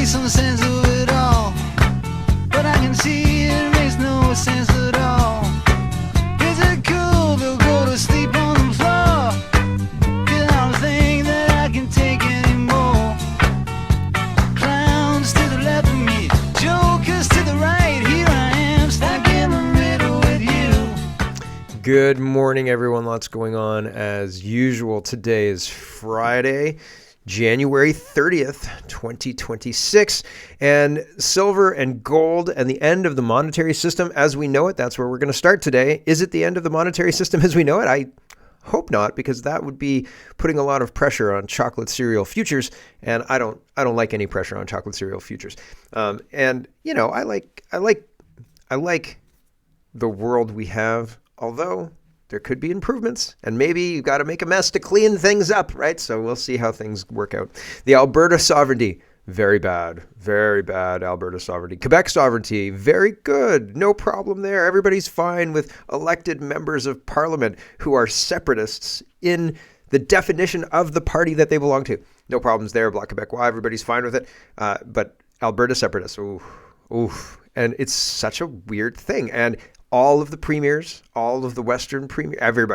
some sense of it all, but I can see it makes no sense at all. Is it cool to go to sleep on the floor? 'Cause I don't think that I can take anymore. Clowns to the left of me, jokers to the right. Here I am, stuck in the middle with you. Good morning, everyone. Lots going on as usual. Today is Friday, January 30th, 2026, and silver and gold and the end of the monetary system as we know it. That's where we're going to start today. Is it the end of the monetary system as we know it? I hope not, because that would be putting a lot of pressure on chocolate cereal futures, and I don't like any pressure on chocolate cereal futures. And you know, I like the world we have, although there could be improvements, and maybe you've got to make a mess to clean things up, right? So we'll see how things work out. The Alberta sovereignty, very bad Alberta sovereignty. Quebec sovereignty, very good, no problem there. Everybody's fine with elected members of parliament who are separatists in the definition of the party that they belong to. No problems there. Bloc Québécois, everybody's fine with it. But Alberta separatists, oof. And it's such a weird thing. And all of the premiers, all of the Western premier, every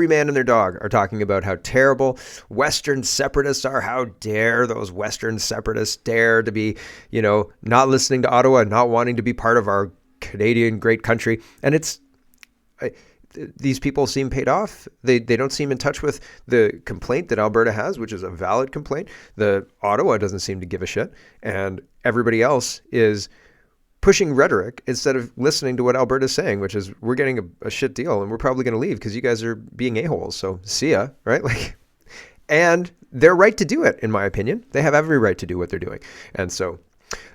man and their dog are talking about how terrible Western separatists are. How dare those Western separatists dare to be, not listening to Ottawa, not wanting to be part of our Canadian great country. And these people seem paid off. They don't seem in touch with the complaint that Alberta has, which is a valid complaint. The Ottawa doesn't seem to give a shit. And everybody else is pushing rhetoric instead of listening to what Alberta's saying, which is we're getting a shit deal and we're probably going to leave because you guys are being a-holes. So see ya, right? And they're right to do it, in my opinion. They have every right to do what they're doing. And so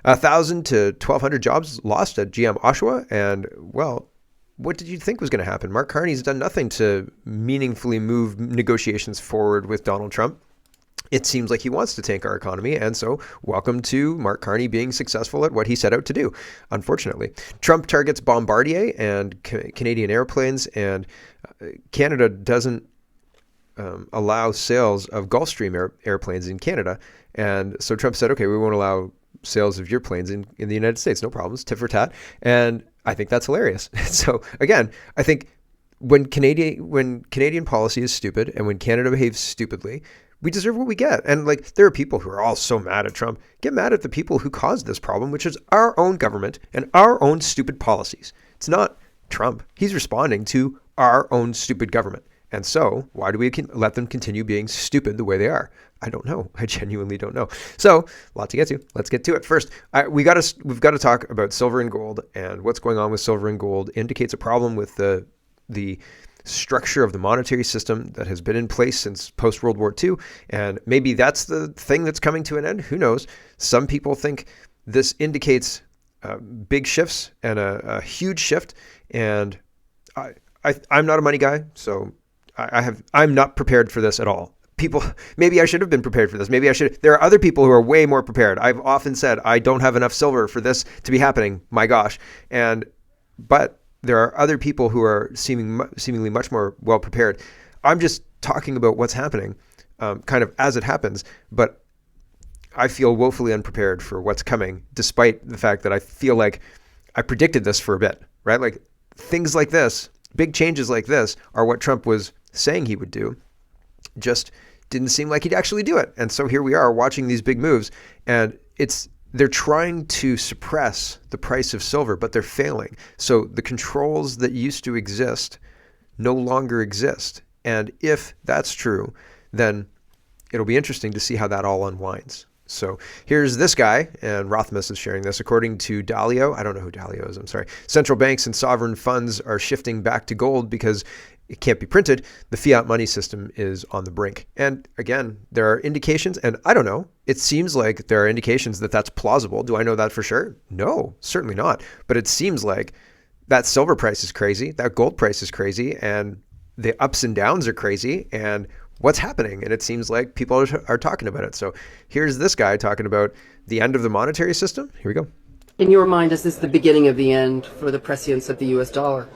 1,000 to 1,200 jobs lost at GM Oshawa. And well, what did you think was going to happen? Mark Carney's done nothing to meaningfully move negotiations forward with Donald Trump. It seems like he wants to tank our economy, and so welcome to Mark Carney being successful at what he set out to do, unfortunately. Trump targets Bombardier and Canadian airplanes, and Canada doesn't allow sales of Gulfstream airplanes in Canada. And so Trump said, okay, we won't allow sales of your planes in the United States. No problems, tit for tat. And I think that's hilarious. So again, I think when Canadian policy is stupid and when Canada behaves stupidly, we deserve what we get. And there are people who are all so mad at Trump. Get mad at the people who caused this problem, which is our own government and our own stupid policies. It's not Trump. He's responding to our own stupid government. And so why do we let them continue being stupid the way they are? I don't know. I genuinely don't know. So a lot to get to. Let's get to it. First, we've got to talk about silver and gold, and what's going on with silver and gold indicates a problem with the structure of the monetary system that has been in place since post-World War II. And maybe that's the thing that's coming to an end. Who knows? Some people think this indicates big shifts and a huge shift. And I'm not a money guy, so I'm not prepared for this at all. Maybe I should have been prepared for this. Maybe I should. There are other people who are way more prepared. I've often said I don't have enough silver for this to be happening. My gosh. But there are other people who are seemingly much more well prepared. I'm just talking about what's happening, kind of as it happens, but I feel woefully unprepared for what's coming, despite the fact that I feel like I predicted this for a bit, right? Things like this, big changes like this, are what Trump was saying he would do. Just didn't seem like he'd actually do it. And so here we are watching these big moves, and they're trying to suppress the price of silver, but they're failing. So the controls that used to exist no longer exist. And if that's true, then it'll be interesting to see how that all unwinds. So here's this guy, and Rothmus is sharing this. According to Dalio, I don't know who Dalio is, I'm sorry. Central banks and sovereign funds are shifting back to gold because it can't be printed. The fiat money system is on the brink. And again, there are indications, and I don't know, it seems like there are indications that that's plausible. Do I know that for sure? No, certainly not. But it seems like that silver price is crazy, that gold price is crazy, and the ups and downs are crazy, and what's happening? And it seems like people are talking about it. So here's this guy talking about the end of the monetary system. Here we go. In your mind, is this the beginning of the end for the prescience of the U.S. dollar?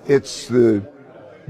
It's the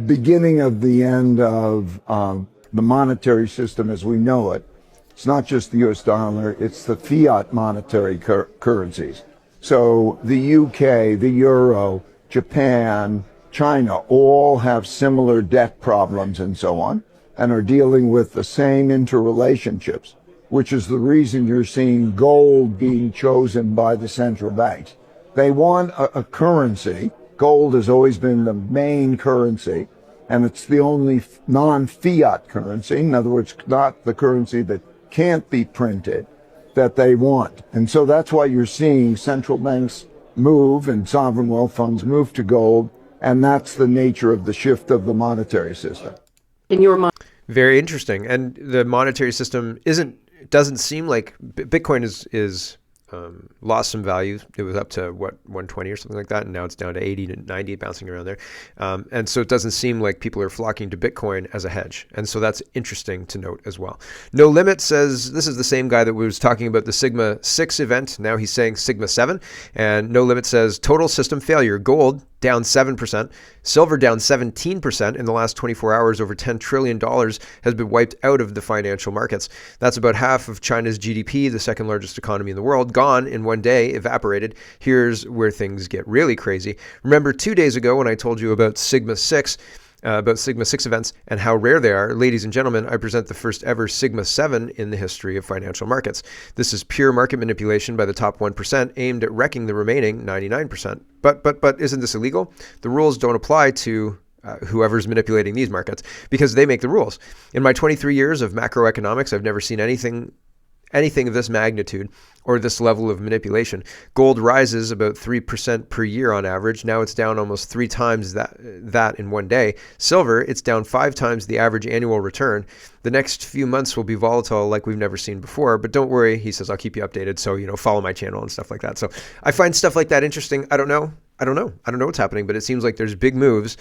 beginning of the end of the monetary system as we know it. It's not just the US dollar, it's the fiat monetary currencies. So the UK, the euro, Japan, China all have similar debt problems and so on, and are dealing with the same interrelationships, which is the reason you're seeing gold being chosen by the central banks. They want a currency. Gold has always been the main currency, and it's the only non-fiat currency, in other words, not the currency that can't be printed, that they want. And so that's why you're seeing central banks move and sovereign wealth funds move to gold, and that's the nature of the shift of the monetary system. In your mind, Very interesting. And the monetary system doesn't seem like Bitcoin is lost some value. It was up to 120 or something like that, and now it's down to 80 to 90, bouncing around there. And so it doesn't seem like people are flocking to Bitcoin as a hedge. And so that's interesting to note as well. No Limit says, this is the same guy that was talking about the Sigma 6 event. Now he's saying Sigma 7. And No Limit says, total system failure. Gold down 7%, silver down 17% in the last 24 hours. Over $10 trillion has been wiped out of the financial markets. That's about half of China's GDP, the second largest economy in the world, gone in one day, evaporated. Here's where things get really crazy. Remember 2 days ago when I told you about Sigma 6, about Sigma 6 events and how rare they are? Ladies and gentlemen, I present the first ever Sigma 7 in the history of financial markets. This is pure market manipulation by the top 1% aimed at wrecking the remaining 99%. But isn't this illegal? The rules don't apply to whoever's manipulating these markets because they make the rules. In my 23 years of macroeconomics, I've never seen anything of this magnitude or this level of manipulation. Gold rises about 3% per year on average. Now it's down almost 3 times that in one day. Silver, it's down 5 times the average annual return. The next few months will be volatile like we've never seen before, but don't worry, he says, I'll keep you updated. So, follow my channel and stuff like that. So I find stuff like that interesting. I don't know what's happening, but it seems like there's big moves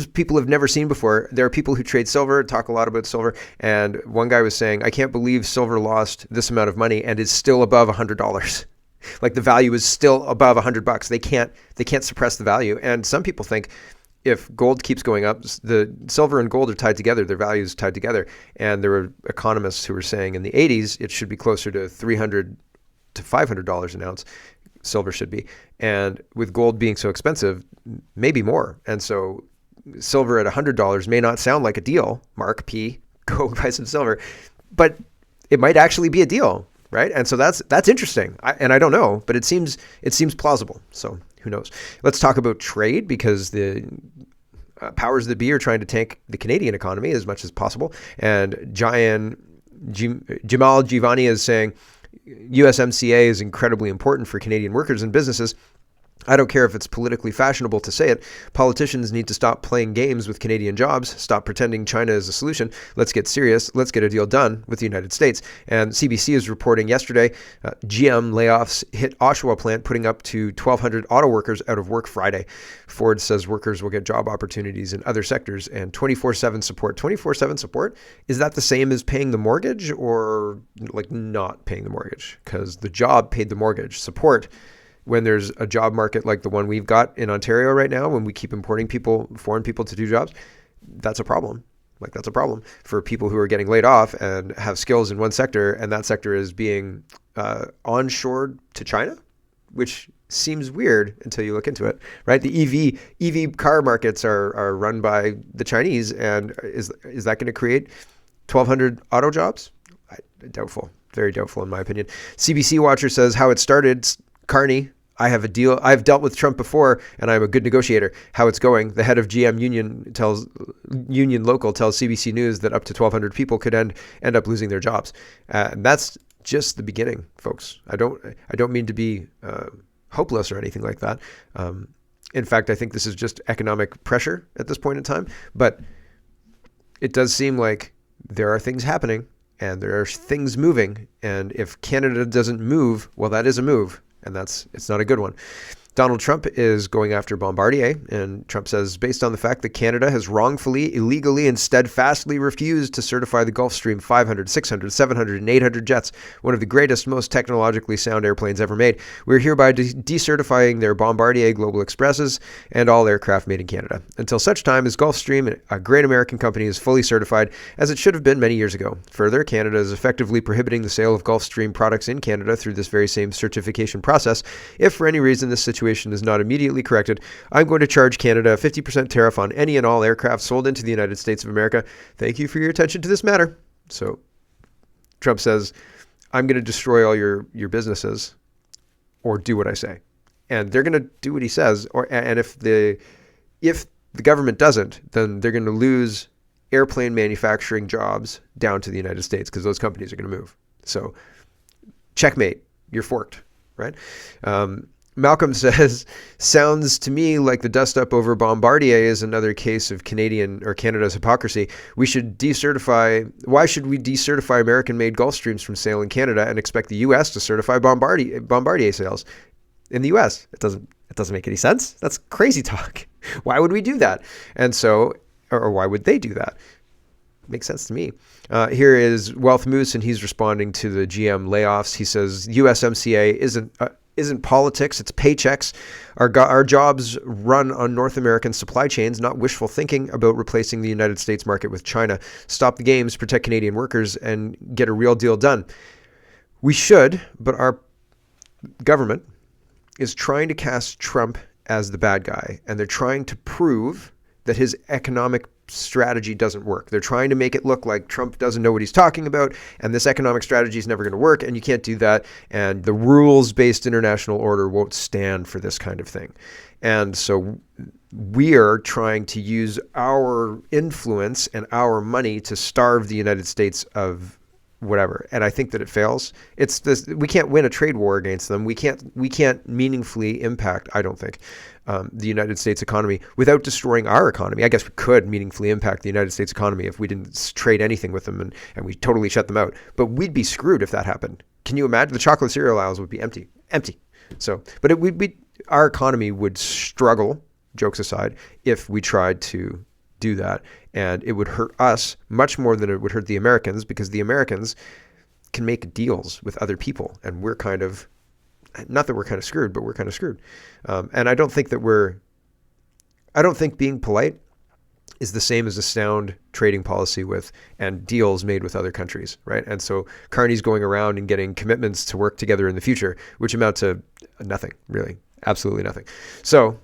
people have never seen before. There are people who trade silver, talk a lot about silver. And one guy was saying, I can't believe silver lost this amount of money and is still above $100. Like the value is still above $100. They can't suppress the value. And some people think if gold keeps going up, the silver and gold are tied together, their values tied together. And there were economists who were saying in the 80s, it should be closer to $300 to $500 an ounce. Silver should be. And with gold being so expensive, maybe more. And so silver at $100 may not sound like a deal, Mark P, go buy some silver, but it might actually be a deal, right? And so that's interesting. I don't know, but it seems plausible. So who knows? Let's talk about trade because the powers that be are trying to tank the Canadian economy as much as possible. And Jamal Givani is saying, USMCA is incredibly important for Canadian workers and businesses. I don't care if it's politically fashionable to say it. Politicians need to stop playing games with Canadian jobs, stop pretending China is a solution. Let's get serious. Let's get a deal done with the United States. And CBC is reporting yesterday, GM layoffs hit Oshawa plant, putting up to 1,200 auto workers out of work Friday. Ford says workers will get job opportunities in other sectors and 24/7 support. 24/7 support? Is that the same as paying the mortgage or like not paying the mortgage? Because the job paid the mortgage. Support, when there's a job market like the one we've got in Ontario right now, when we keep importing foreign people to do jobs, that's a problem. Like that's a problem for people who are getting laid off and have skills in one sector, and that sector is being onshored to China, which seems weird until you look into it, right? The EV car markets are run by the Chinese, and is that going to create 1,200 auto jobs? Doubtful, very doubtful in my opinion. CBC Watcher says how it started. Carney, I have a deal. I've dealt with Trump before, and I'm a good negotiator. How it's going? The head of GM Union Local tells CBC News that up to 1,200 people could end up losing their jobs. And that's just the beginning, folks. I don't mean to be hopeless or anything like that. In fact, I think this is just economic pressure at this point in time. But it does seem like there are things happening and there are things moving. And if Canada doesn't move, well, that is a move. And it's not a good one. Donald Trump is going after Bombardier, and Trump says, based on the fact that Canada has wrongfully, illegally, and steadfastly refused to certify the Gulfstream 500, 600, 700, and 800 jets, one of the greatest, most technologically sound airplanes ever made, we're hereby decertifying their Bombardier Global Expresses and all aircraft made in Canada, until such time as Gulfstream, a great American company, is fully certified, as it should have been many years ago. Further, Canada is effectively prohibiting the sale of Gulfstream products in Canada through this very same certification process. If for any reason this situation is not immediately corrected, I'm going to charge Canada a 50% tariff on any and all aircraft sold into the United States of America. Thank you for your attention to this matter. So Trump says, I'm going to destroy all your businesses, or do what I say. And they're going to do what he says. And if the government doesn't, then they're going to lose airplane manufacturing jobs down to the United States, because those companies are going to move. So checkmate, you're forked, right? Malcolm says, sounds to me like the dust up over Bombardier is another case of Canada's hypocrisy. Why should we decertify American-made Gulfstreams from sale in Canada and expect the U.S. to certify Bombardier sales in the U.S.? It doesn't make any sense. That's crazy talk. Why would we do that? And so, or why would they do that? Makes sense to me. Here is Wealth Moose, and he's responding to the GM layoffs. He says, USMCA isn't politics, it's paychecks. Our jobs run on North American supply chains, not wishful thinking about replacing the United States market with China. Stop the games, protect Canadian workers, and get a real deal done. We should, but our government is trying to cast Trump as the bad guy, and they're trying to prove that his economic strategy doesn't work. They're trying to make it look like Trump doesn't know what he's talking about, and this economic strategy is never going to work, and you can't do that, and the rules-based international order won't stand for this kind of thing. And so we are trying to use our influence and our money to starve the United States of whatever. And I think that it fails. It's this, we can't win a trade war against them. We can't meaningfully impact, I don't think, the United States economy without destroying our economy. I guess we could meaningfully impact the United States economy if we didn't trade anything with them and we totally shut them out. But we'd be screwed if that happened. Can you imagine? The chocolate cereal aisles would be empty. So, but our economy would struggle, jokes aside, if we tried to do that. And it would hurt us much more than it would hurt the Americans, because the Americans can make deals with other people, and we're kind of, not that we're kind of screwed, but we're kind of screwed. And I don't think being polite is the same as a sound trading policy with and deals made with other countries, right? And so Carney's going around and getting commitments to work together in the future, which amount to nothing, really, absolutely nothing. So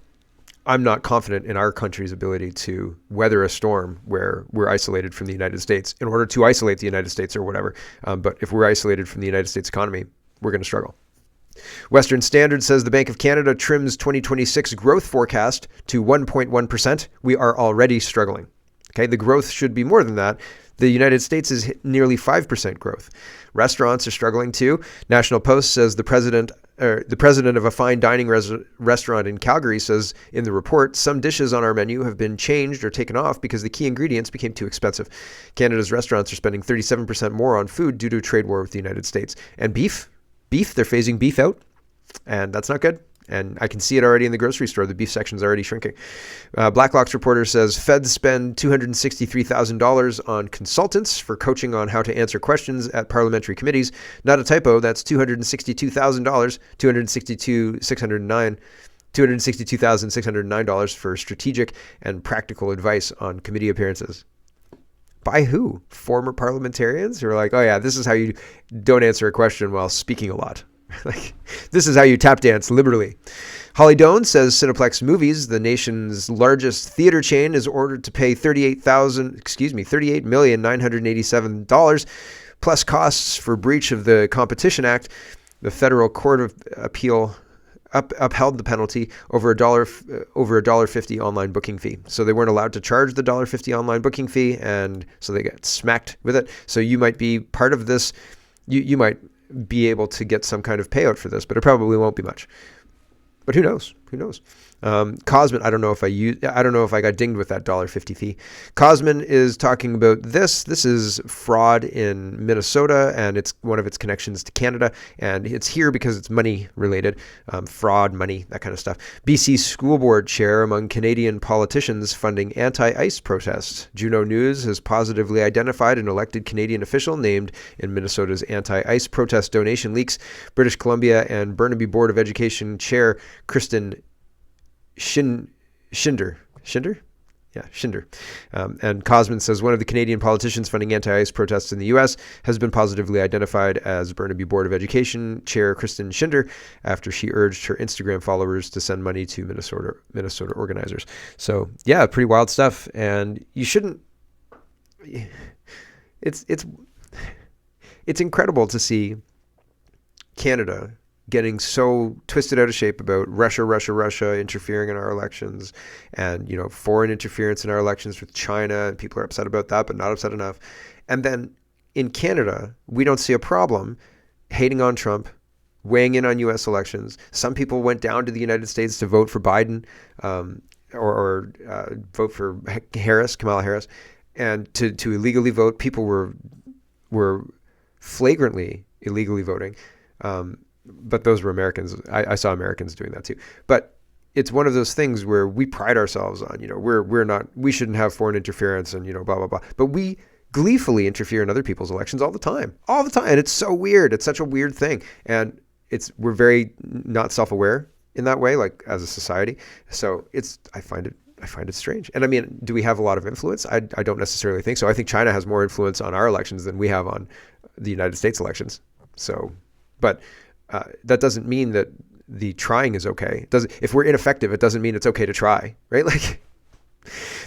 I'm not confident in our country's ability to weather a storm where we're isolated from the United States in order to isolate the United States or whatever. But if we're isolated from the United States economy, we're going to struggle. Western Standard says the Bank of Canada trims 2026 growth forecast to 1.1%. We are already struggling. Okay, the growth should be more than that. The United States is nearly 5% growth. Restaurants are struggling too. National Post says the president of a fine dining restaurant in Calgary says in the report, some dishes on our menu have been changed or taken off because the key ingredients became too expensive. Canada's restaurants are spending 37% more on food due to a trade war with the United States. And beef, they're phasing beef out, and that's not good. And I can see it already in the grocery store. The beef section's already shrinking. Blacklock's reporter says feds spend $263,000 on consultants for coaching on how to answer questions at parliamentary committees. Not a typo. That's $262,000, $262,609 for strategic and practical advice on committee appearances. By who? Former parliamentarians who are like, oh yeah, this is how you don't answer a question while speaking a lot. Like, this is how you tap dance liberally. Holly Doan says Cineplex Movies, the nation's largest theater chain, is ordered to pay $38,987 plus costs for breach of the Competition Act. The Federal Court of Appeal upheld the penalty over a $1.50 online booking fee. So they weren't allowed to charge the $1.50 online booking fee, and so they got smacked with it. So you might be part of this. You might be able to get some kind of payout for this, but it probably won't be much. But who knows? Who knows? Cosmin, I don't know if I got dinged with that $1.50 fee. Cosmin is talking about this. This is fraud in Minnesota, and it's one of its connections to Canada, and it's here because it's money related, fraud, money, that kind of stuff. BC School Board chair among Canadian politicians funding anti-ICE protests. Juno News has positively identified an elected Canadian official named in Minnesota's anti-ICE protest donation leaks. British Columbia and Burnaby Board of Education chair Kristen Schinder. And Cosmin says one of the Canadian politicians funding anti-ICE protests in the U.S. has been positively identified as Burnaby Board of Education Chair Kristen Schinder after she urged her Instagram followers to send money to Minnesota organizers. So yeah, pretty wild stuff. And you shouldn't. It's incredible to see Canada getting so twisted out of shape about Russia interfering in our elections, and foreign interference in our elections with China, and people are upset about that but not upset enough. And then in Canada, we don't see a problem hating on Trump, weighing in on US elections. Some people went down to the United States to vote for Biden, or vote for Kamala Harris, and to illegally vote. People were flagrantly illegally voting. But those were Americans. I saw Americans doing that too. But it's one of those things where we pride ourselves on, we shouldn't have foreign interference and, blah, blah, blah. But we gleefully interfere in other people's elections all the time. And it's so weird. It's such a weird thing. And we're very not self-aware in that way, like as a society. So I find it strange. And I mean, do we have a lot of influence? I don't necessarily think so. I think China has more influence on our elections than we have on the United States elections. So, but that doesn't mean that the trying is okay. If we're ineffective, it doesn't mean it's okay to try, right? Like,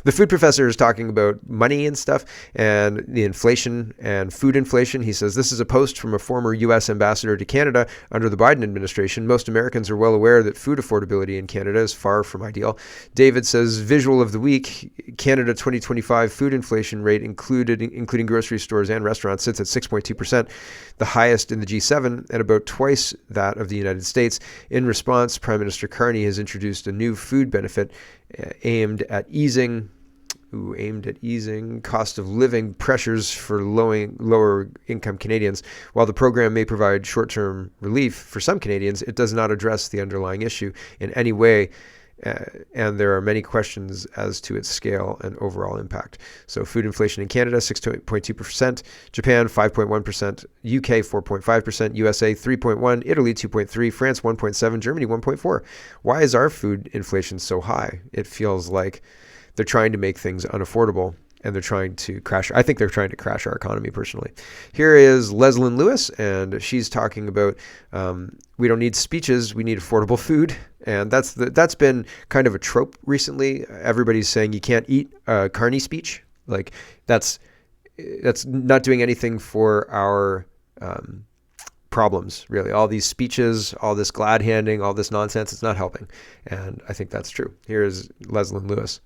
the food professor is talking about money and stuff and the inflation and food inflation. He says, this is a post from a former U.S. ambassador to Canada under the Biden administration. Most Americans are well aware that food affordability in Canada is far from ideal. David says, visual of the week, Canada 2025 food inflation rate, including grocery stores and restaurants, sits at 6.2%, the highest in the G7 and about twice that of the United States. In response, Prime Minister Carney has introduced a new food benefit aimed at easing cost of living pressures for lower income Canadians. While the program may provide short-term relief for some Canadians, it does not address the underlying issue in any way, and there are many questions as to its scale and overall impact. So food inflation in Canada, 6.2%, Japan, 5.1%, UK, 4.5%, USA, 3.1%, Italy, 2.3%, France, 1.7%, Germany, 1.4%. Why is our food inflation so high? It feels like they're trying to make things unaffordable, and they're trying to crash. I think they're trying to crash our economy personally. Here is Leslyn Lewis, and she's talking about we don't need speeches, we need affordable food. And that's been kind of a trope recently. Everybody's saying you can't eat a Carney speech. Like that's not doing anything for our problems, really. All these speeches, all this glad handing, all this nonsense, it's not helping. And I think that's true. Here is Leslyn Lewis.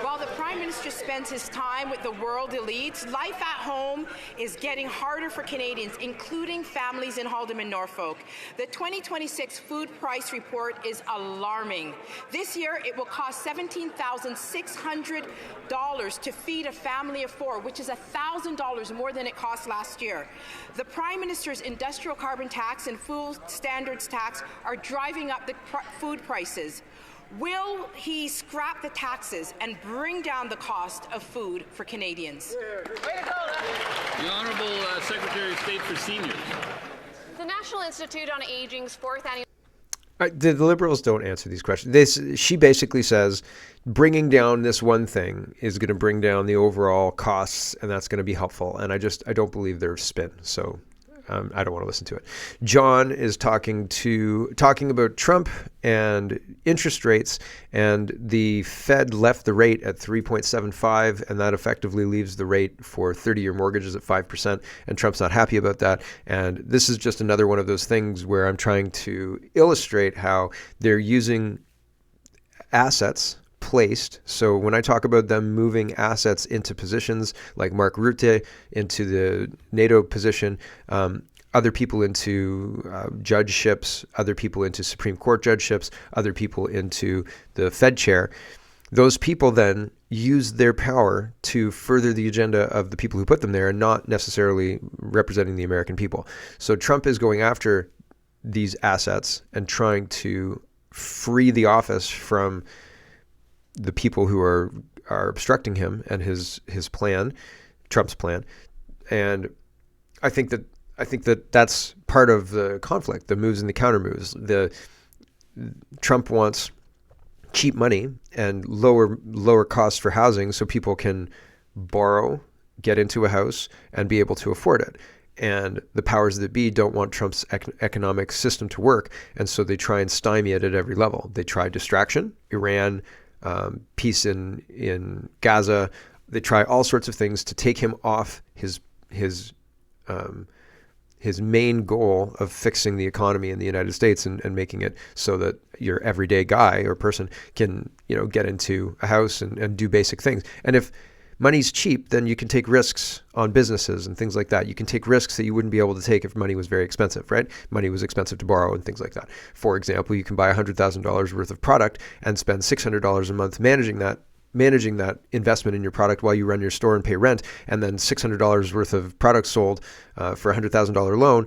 While the Prime Minister spends his time with the world elites, life at home is getting harder for Canadians, including families in Haldimand, Norfolk. The 2026 food price report is alarming. This year, it will cost $17,600 to feed a family of four, which is $1,000 more than it cost last year. The Prime Minister's industrial carbon tax and food standards tax are driving up the food prices. Will he scrap the taxes and bring down the cost of food for Canadians? The Honourable Secretary of State for Seniors. The National Institute on Aging's fourth annual... The Liberals don't answer these questions. She basically says bringing down this one thing is going to bring down the overall costs, and that's going to be helpful. And I don't believe their spin. So I don't want to listen to it. John is talking about Trump and interest rates, and the Fed left the rate at 3.75, and that effectively leaves the rate for 30-year mortgages at 5%, and Trump's not happy about that. And this is just another one of those things where I'm trying to illustrate how they're using assets placed. So when I talk about them moving assets into positions like Mark Rutte into the NATO position, other people into judgeships, other people into Supreme Court judgeships, other people into the Fed chair. Those people then use their power to further the agenda of the people who put them there and not necessarily representing the American people. So Trump is going after these assets and trying to free the office from the people who are obstructing him and his plan, Trump's plan. And I think that that's part of the conflict, the moves and the counter moves. Trump wants cheap money and lower costs for housing so people can borrow, get into a house, and be able to afford it. And the powers that be don't want Trump's economic system to work, and so they try and stymie it at every level. They try distraction, Iran, peace in Gaza. They try all sorts of things to take him off his main goal of fixing the economy in the United States and making it so that your everyday guy or person can, get into a house and do basic things. And if money's cheap, then you can take risks on businesses and things like that. You can take risks that you wouldn't be able to take if money was very expensive, right? Money was expensive to borrow and things like that. For example, you can buy $100,000 worth of product and spend $600 a month managing that investment in your product while you run your store and pay rent, and then $600 worth of products sold for a $100,000 loan.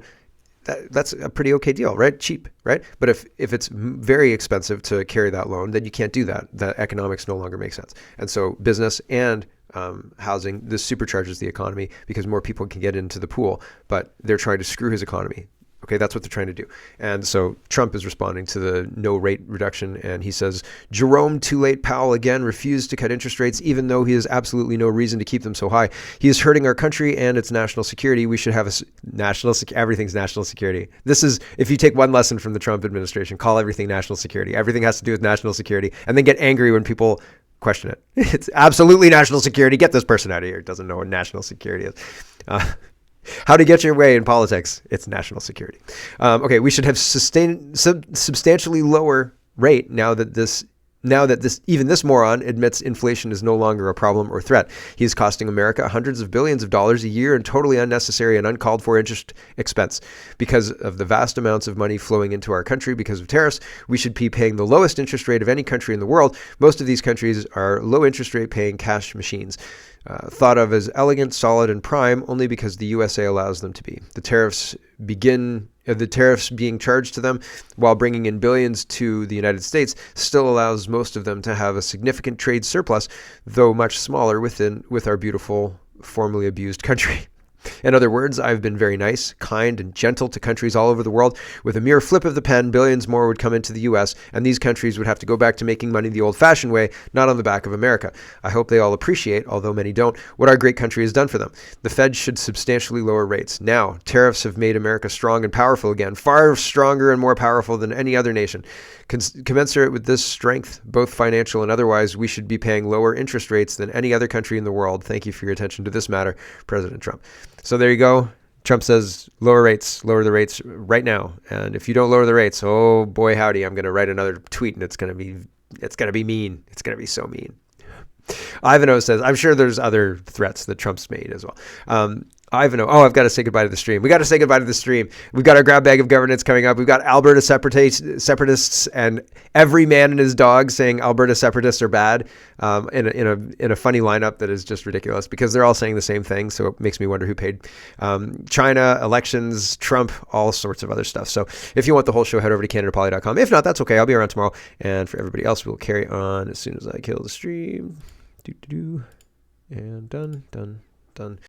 That's a pretty okay deal, right? Cheap, right? But if it's very expensive to carry that loan, then you can't do that. The economics no longer make sense. And so business and housing, this supercharges the economy because more people can get into the pool, but they're trying to screw his economy. Okay, that's what they're trying to do. And so Trump is responding to the no rate reduction, and he says, Jerome Too Late Powell again refused to cut interest rates, even though he has absolutely no reason to keep them so high. He is hurting our country and its national security. We should have everything's national security. This is, if you take one lesson from the Trump administration, call everything national security. Everything has to do with national security, and then get angry when people question it. It's absolutely national security. Get this person out of here. Doesn't know what national security is. How to get your way in politics. It's national security. Okay, we should have substantially lower rate now that this moron admits inflation is no longer a problem or threat. He is costing America hundreds of billions of dollars a year in totally unnecessary and uncalled for interest expense. Because of the vast amounts of money flowing into our country because of tariffs, we should be paying the lowest interest rate of any country in the world. Most of these countries are low interest rate paying cash machines. Thought of as elegant, solid, and prime only because the USA allows them to be. The tariffs being charged to them while bringing in billions to the United States still allows most of them to have a significant trade surplus, though much smaller with our beautiful, formerly abused country. In other words, I've been very nice, kind, and gentle to countries all over the world. With a mere flip of the pen, billions more would come into the U.S., and these countries would have to go back to making money the old-fashioned way, not on the back of America. I hope they all appreciate, although many don't, what our great country has done for them. The Fed should substantially lower rates. Now, tariffs have made America strong and powerful again, far stronger and more powerful than any other nation. Commensurate with this strength, both financial and otherwise, we should be paying lower interest rates than any other country in the world. Thank you for your attention to this matter, President Trump. So there you go. Trump says lower the rates right now. And if you don't lower the rates, oh boy howdy, I'm going to write another tweet and it's going to be mean. It's going to be so mean. Ivanhoe says, I'm sure there's other threats that Trump's made as well. Ivanhoe, I've got to say goodbye to the stream. We got to say goodbye to the stream. We've got our grab bag of governance coming up. We've got Alberta separatists and every man and his dog saying Alberta separatists are bad in a funny lineup that is just ridiculous because they're all saying the same thing. So it makes me wonder who paid. China, elections, Trump, all sorts of other stuff. So if you want the whole show, head over to CanadaPoly.com. If not, that's okay. I'll be around tomorrow. And for everybody else, we'll carry on as soon as I kill the stream. And done.